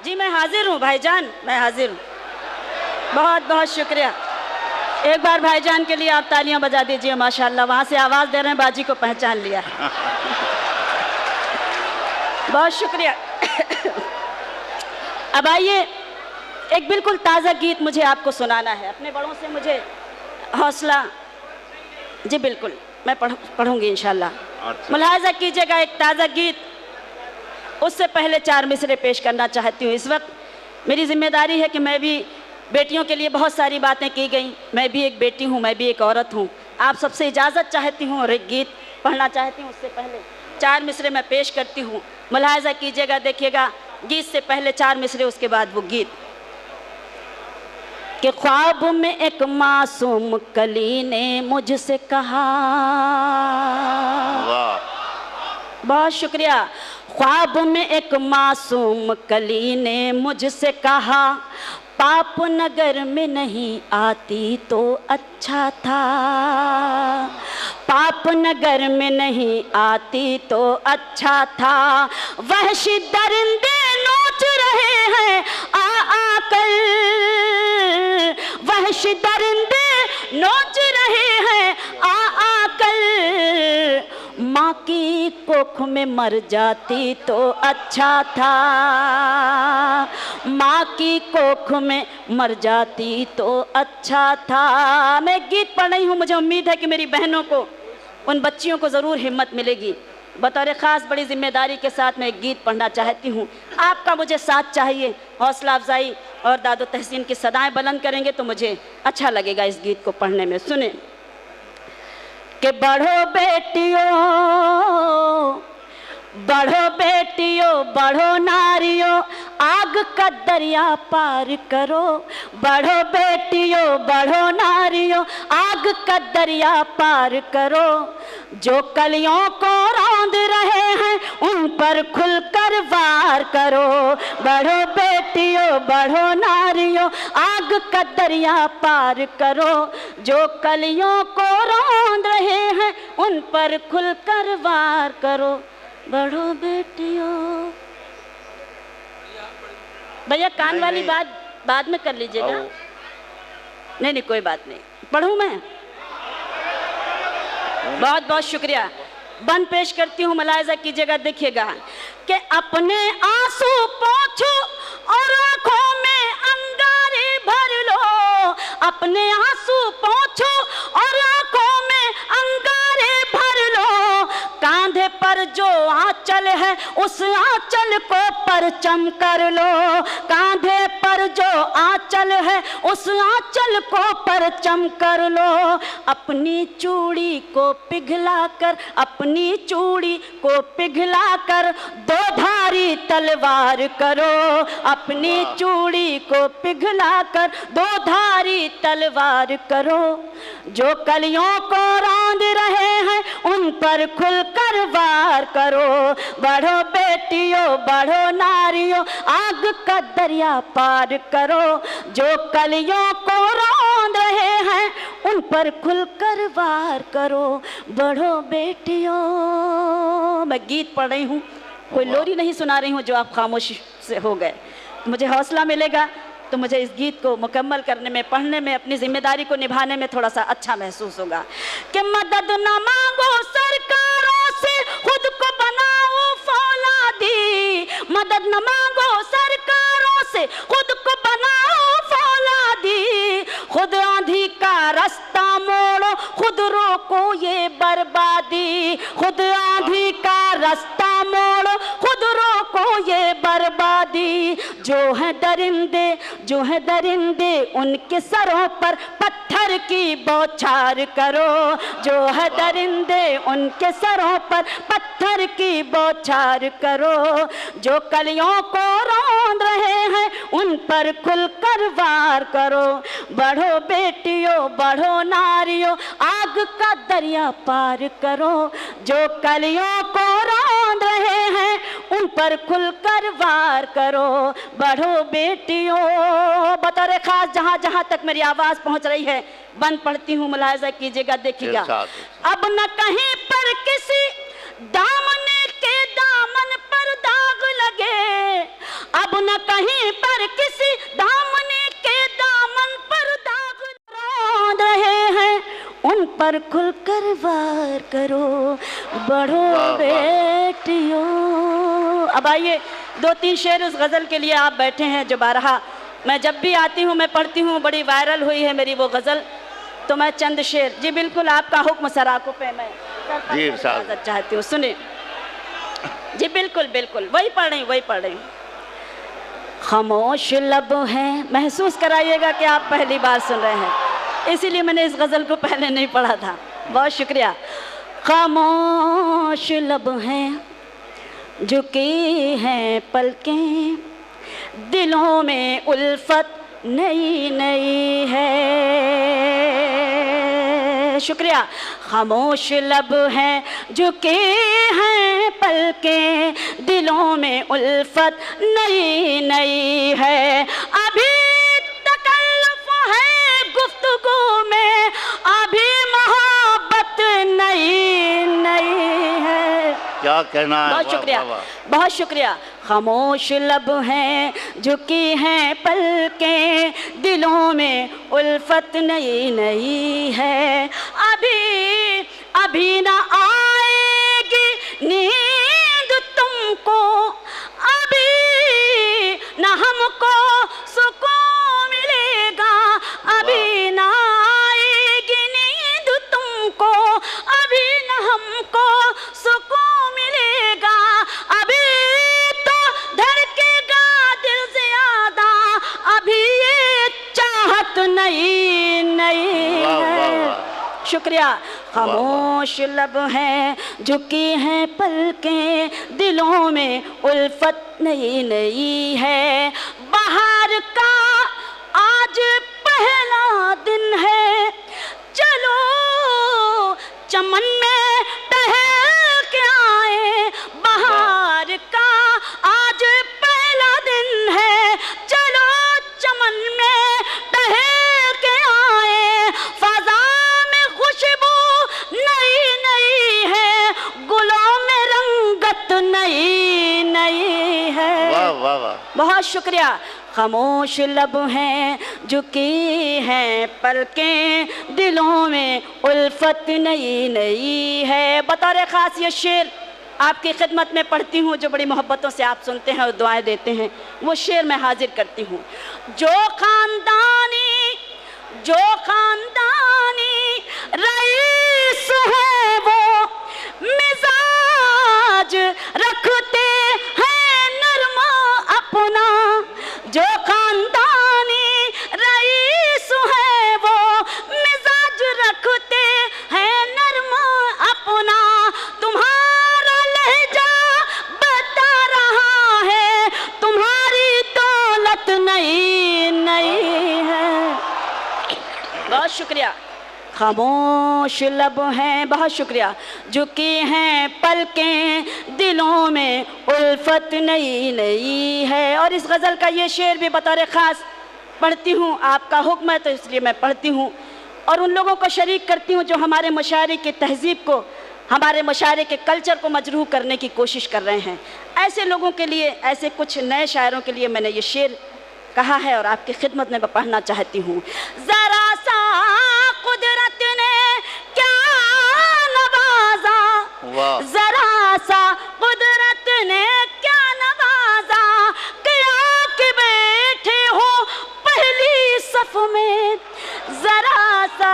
जी मैं हाजिर हूँ भाईजान, मैं हाजिर हूँ। बहुत बहुत शुक्रिया। एक बार भाईजान के लिए आप तालियां बजा दीजिए। माशाल्लाह, वहाँ से आवाज़ दे रहे हैं, बाजी को पहचान लिया। बहुत शुक्रिया। अब आइए, एक बिल्कुल ताज़ा गीत मुझे आपको सुनाना है। अपने बड़ों से मुझे हौसला, जी बिल्कुल मैं पढ़ूंगी इंशाल्लाह। अच्छा। मुलाहाजा कीजिएगा, एक ताज़ा गीत। उससे पहले 4 मिसरे पेश करना चाहती हूँ। इस वक्त मेरी जिम्मेदारी है कि मैं भी, बेटियों के लिए बहुत सारी बातें की गई, मैं भी एक बेटी हूँ, मैं भी एक औरत हूँ। आप सबसे इजाज़त चाहती हूँ और एक गीत पढ़ना चाहती हूँ। उससे पहले 4 मिसरे मैं पेश करती हूँ, मुलाहाजा कीजिएगा, देखिएगा। गीत से पहले 4 मिसरे, उसके बाद वो गीत। कि ख्वाब में एक मासूम कली ने मुझसे कहा, बहुत शुक्रिया। ख्वाब में एक मासूम कली ने मुझसे कहा, पाप नगर में नहीं आती तो अच्छा था, पाप नगर में नहीं आती तो अच्छा था। वहशी दरिंदे नोच रहे हैं आ आकर, वहशी दरिंदे नोच रहे हैं आ आकर, माँ की कोख में मर जाती तो अच्छा था, माँ की कोख में मर जाती तो अच्छा था। मैं गीत पढ़ रही हूँ, मुझे उम्मीद है कि मेरी बहनों को, उन बच्चियों को ज़रूर हिम्मत मिलेगी। बतौर ख़ास बड़ी जिम्मेदारी के साथ मैं एक गीत पढ़ना चाहती हूँ। आपका मुझे साथ चाहिए, हौसला अफजाई और दादो तहसीन की सदाएं बुलंद करेंगे तो मुझे अच्छा लगेगा इस गीत को पढ़ने में। सुने कि बढ़ो बेटियों, बढ़ो बेटियों, बढ़ो नारियों, आग का दरिया पार करो। बढ़ो बेटियों, बढ़ो नारियों, आग का दरिया पार करो। जो कलियों को रौंद रहे हैं उन पर खुलकर वार करो। बढ़ो बेटियों, बढ़ो नारियों, आग का दरिया पार करो। जो कलियों को रौंद रहे हैं उन पर खुलकर वार करो। बढ़ो बेटियों। भैया कान वाली बात बाद में कर लीजिएगा। नहीं नहीं कोई बात नहीं, पढ़ूं मैं। बहुत बहुत शुक्रिया। बंद पेश करती हूँ, मुलाहिजा कीजिएगा, देखिएगा कि अपने आंसू पोंछो और आंखों में अंगारे भर लो। अपने आंसू पोंछो और आंखों में अंगारे भर लो। कांधे पर जो आंचल है उस आंचल को परचम कर लो। कांधे पर जो आंचल है उस आंचल को परचम कर लो। अपनी चूड़ी को पिघला कर, अपनी चूड़ी को पिघला कर दो धारी तलवार करो। अपनी चूड़ी को पिघला कर दो धारी तलवार करो। जो कलियों को रौंद रहे हैं उन पर खुलकर वार करो। बढ़ो बेटियों, बढ़ो नारियों, आग का दरिया पार करो। जो कलियों को रौंद रहे हैं उन पर खुलकर वार करो। बढ़ो बेटियों। मैं गीत पढ़ रही हूँ, कोई लोरी नहीं सुना रही हूँ जो आप खामोश से हो गए। मुझे हौसला मिलेगा तो मुझे इस गीत को मुकम्मल करने में, पढ़ने में, अपनी जिम्मेदारी को निभाने में थोड़ा सा अच्छा महसूस होगा। कि मदद न मांगो सरकारों से, खुद को बनाओ फौलादी। मदद न मांगो सरकारों से, खुद को बनाओ फौलादी। खुद आंधी का रास्ता मोड़ो, खुद रोको ये बर्बादी। खुद आंधी का रास्ता मोड़ो, खुद रोको ये बर्बादी। जो है दरिंदे, जो है दरिंदे, उनके सरों पर पत्थर की बौछार करो। जो है दरिंदे, उनके सरों पर पत्थर की बौछार करो। जो कलियों को रौंद रहे हैं उन पर खुलकर वार करो। बढ़ो बेटियों, बढ़ो नारियों, आग का दरिया पार करो। जो कलियों को रौंद रहे हैं उन पर खुलकर वार करो। बढ़ो बेटियों। बतौर खास जहाँ जहाँ तक मेरी आवाज़ पहुँच रही है, बंद पढ़ती हूँ, मुलाहिजा कीजिएगा, देखिएगा। अब न कहीं पर किसी दामन के दामन पर दाग लगे, अब न कहीं पर किसी दामनी के दामन पर दाग रो रहे हैं, उन पर खुलकर वार करो, बढ़ो बेटियों। अब आइए 2-3 शेर उस गज़ल के लिए आप बैठे हैं जो बारहा मैं जब भी आती हूँ मैं पढ़ती हूँ, बड़ी वायरल हुई है मेरी वो गज़ल, तो मैं चंद शेर। जी बिल्कुल, आपका हुक्म सराखों पे मैं इजाज़त चाहती हूँ, सुनिए। जी बिल्कुल बिल्कुल, वही पढ़ रही। खामोश लब हैं, महसूस कराइएगा कि आप पहली बार सुन रहे हैं, इसीलिए मैंने इस गज़ल को पहले नहीं पढ़ा था। बहुत शुक्रिया। खामोश लब हैं, झुकी हैं पलकें, दिलों में उल्फत नई नई है। शुक्रिया। खामोश लब हैं, झुके हैं पलकें, दिलों में उल्फत नई नई है। अभी तकल्लुफ़ है गुफ्तगू में, अभी मोहब्बत नई नई है। क्या कहना है। बहुत शुक्रिया, बहुत शुक्रिया। खामोश लब हैं, झुकी हैं पलकें, दिलों में उल्फत नई नई है। अभी ना आएगी नींद तुमको, अभी ना हमको सुकून मिलेगा, अभी ना आएगी नींद तुमको, अभी ना हमको सुकून मिलेगा, अभी तो धड़केगा दिल ज़्यादा, अभी ये चाहत नई नई है। शुक्रिया। खामोश लब हैं, झुकी हैं पलकें, दिलों में उल्फत नई नई है। बाहर का आज पहला दिन है, चलो चमन में टहल के आए। बाहर का आज पहला दिन है, चलो चमन में टहल के आए। फ़ज़ा में खुशबू नई नई है, गुलों में रंगत नई नई है। वाह वाह वाह। बहुत शुक्रिया। खामोश लब हैं, झुकी हैं पलकें, दिलों में उल्फत नई नई है। बतौर ख़ास ये शेर आपकी खिदमत में पढ़ती हूँ, जो बड़ी मोहब्बतों से आप सुनते हैं और दुआएं देते हैं, वो शेर मैं हाजिर करती हूँ। जो खानदानी रईस है वो, मिजाज रखते हैं नरमा अपना। जो खानदानी रईस है वो, मिजाज रखते हैं नरमा अपना। तुम्हारा लहजा बता रहा है, तुम्हारी दौलत नई नई है। बहुत शुक्रिया। खामोश लब हैं, बहुत शुक्रिया, झुकी हैं पलकें, दिलों में उल्फत नई नई है। और इस गज़ल का ये शेर भी बतौर ख़ास पढ़ती हूँ, आपका हुक्म है तो इसलिए मैं पढ़ती हूँ, और उन लोगों को शरीक करती हूँ जो हमारे मुशायरे की तहज़ीब को, हमारे मुशायरे के कल्चर को मजरूह करने की कोशिश कर रहे हैं। ऐसे लोगों के लिए, ऐसे कुछ नए शायरों के लिए मैंने ये शेर कहा है और आपकी खिदमत में मैं पढ़ना चाहती हूँ। ज़रा सा कुदरत ने क्या नवाजा, ज़रा सा कुदरत ने क्या नवाजा, क्या कि बैठे हो पहली सफ में। ज़रा सा